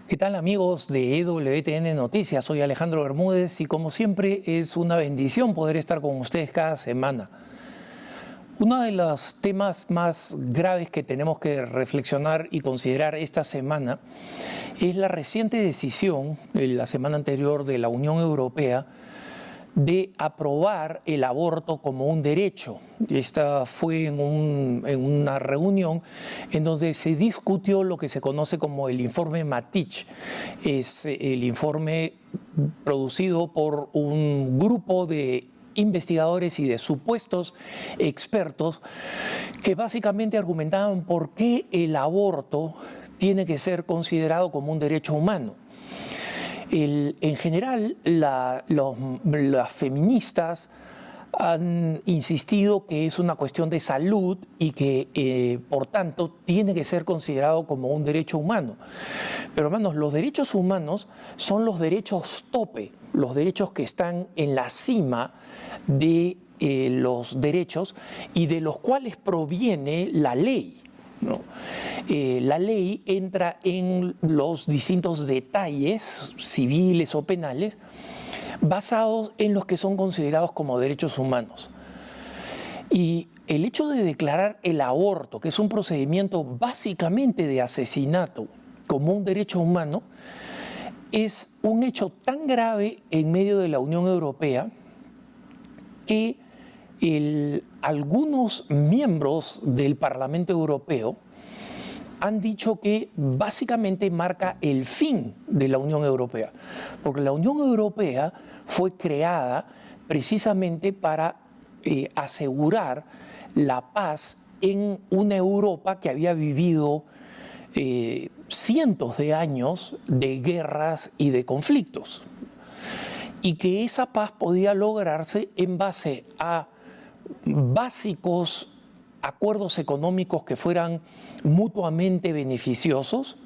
¿Qué tal amigos de EWTN Noticias? Soy Alejandro Bermúdez y como siempre es una bendición poder estar con ustedes cada semana. Uno de los temas más graves que tenemos que reflexionar y considerar esta semana es la reciente decisión, la semana anterior, de la Unión Europea de aprobar el aborto como un derecho. Esta fue en una reunión en donde se discutió lo que se conoce como el informe Matich. Es el informe producido por un grupo de investigadores y de supuestos expertos que básicamente argumentaban por qué el aborto tiene que ser considerado como un derecho humano. En general, las feministas han insistido que es una cuestión de salud y que, por tanto, tiene que ser considerado como un derecho humano. Pero, hermanos, los derechos humanos son los derechos tope, los derechos que están en la cima de los derechos y de los cuales proviene la ley, ¿no? La ley entra en los distintos detalles civiles o penales basados en los que son considerados como derechos humanos. Y el hecho de declarar el aborto, que es un procedimiento básicamente de asesinato, como un derecho humano, es un hecho tan grave en medio de la Unión Europea que algunos miembros del Parlamento Europeo han dicho que básicamente marca el fin de la Unión Europea, porque la Unión Europea fue creada precisamente para asegurar la paz en una Europa que había vivido cientos de años de guerras y de conflictos, y que esa paz podía lograrse en base a básicos acuerdos económicos que fueran mutuamente beneficiosos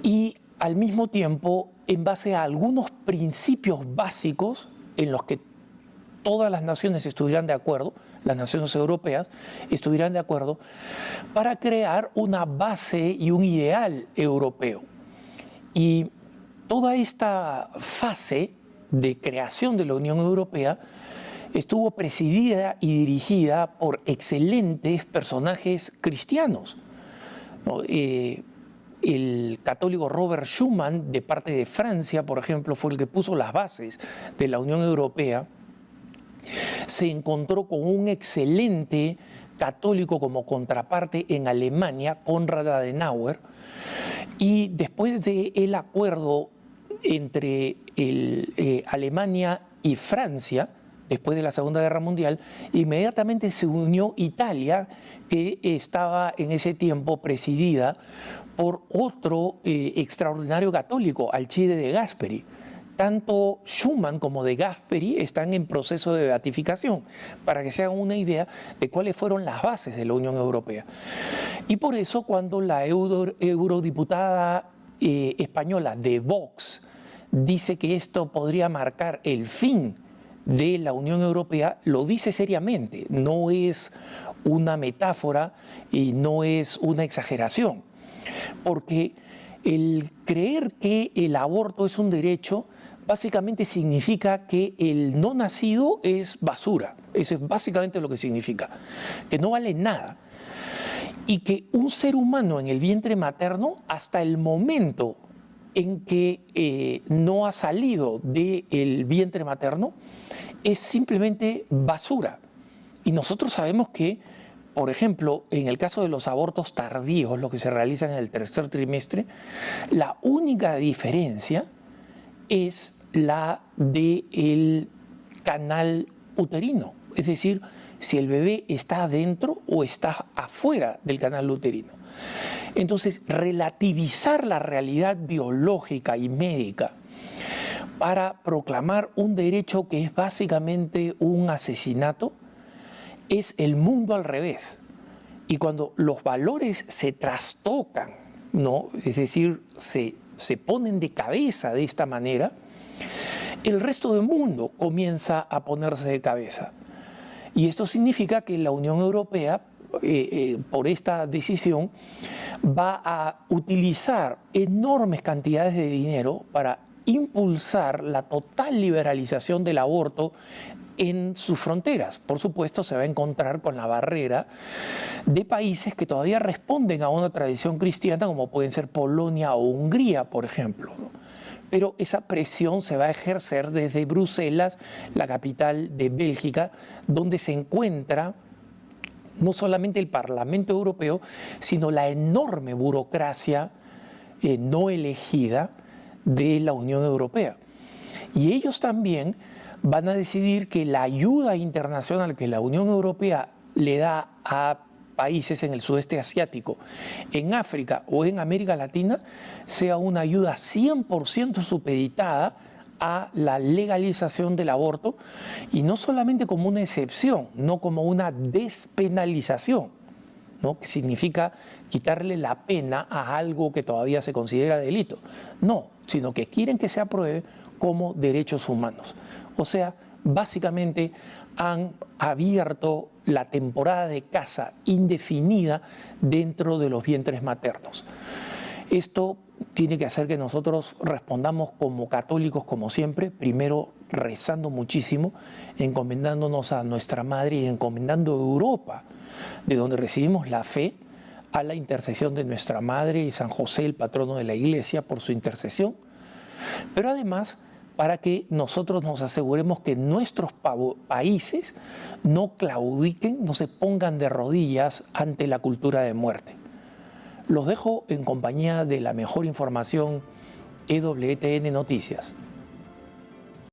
y al mismo tiempo en base a algunos principios básicos en los que todas las naciones estuvieran de acuerdo, las naciones europeas estuvieran de acuerdo, para crear una base y un ideal europeo. Y toda esta fase de creación de la Unión Europea estuvo presidida y dirigida por excelentes personajes cristianos, ¿no? El católico Robert Schuman, de parte de Francia, por ejemplo, fue el que puso las bases de la Unión Europea. Se encontró con un excelente católico como contraparte en Alemania, Konrad Adenauer, y después del acuerdo entre Alemania y Francia, después de la Segunda Guerra Mundial, inmediatamente se unió Italia, que estaba en ese tiempo presidida por otro extraordinario católico, Alcide de Gasperi. Tanto Schuman como de Gasperi están en proceso de beatificación, para que se hagan una idea de cuáles fueron las bases de la Unión Europea. Y por eso, cuando la eurodiputada española de Vox dice que esto podría marcar el fin de la Unión Europea, lo dice seriamente, no es una metáfora y no es una exageración, porque el creer que el aborto es un derecho básicamente significa que el no nacido es basura. Eso es básicamente lo que significa, que no vale nada, y que un ser humano en el vientre materno, hasta el momento en que no ha salido del vientre materno, es simplemente basura. Y nosotros sabemos que, por ejemplo, en el caso de los abortos tardíos, los que se realizan en el tercer trimestre, la única diferencia es la del canal uterino. Es decir, si el bebé está adentro o está afuera del canal uterino. Entonces, relativizar la realidad biológica y médica para proclamar un derecho que es básicamente un asesinato es el mundo al revés. Y cuando los valores se trastocan, ¿no? Es decir, se ponen de cabeza de esta manera, el resto del mundo comienza a ponerse de cabeza. Y esto significa que la Unión Europea por esta decisión, va a utilizar enormes cantidades de dinero para impulsar la total liberalización del aborto en sus fronteras. Por supuesto, se va a encontrar con la barrera de países que todavía responden a una tradición cristiana, como pueden ser Polonia o Hungría, por ejemplo, ¿no? Pero esa presión se va a ejercer desde Bruselas, la capital de Bélgica, donde se encuentra no solamente el Parlamento Europeo, sino la enorme burocracia no elegida de la Unión Europea. Y ellos también van a decidir que la ayuda internacional que la Unión Europea le da a países en el sudeste asiático, en África o en América Latina, sea una ayuda 100% supeditada a la legalización del aborto, y no solamente como una excepción, no como una despenalización, ¿no? Que significa quitarle la pena a algo que todavía se considera delito. No, sino que quieren que se apruebe como derechos humanos. O sea, básicamente han abierto la temporada de caza indefinida dentro de los vientres maternos. Esto tiene que hacer que nosotros respondamos como católicos, como siempre, primero rezando muchísimo, encomendándonos a nuestra Madre y encomendando a Europa, de donde recibimos la fe, a la intercesión de nuestra Madre y San José, el patrono de la Iglesia, por su intercesión, pero además para que nosotros nos aseguremos que nuestros países no claudiquen, no se pongan de rodillas ante la cultura de muerte. Los dejo en compañía de la mejor información, EWTN Noticias.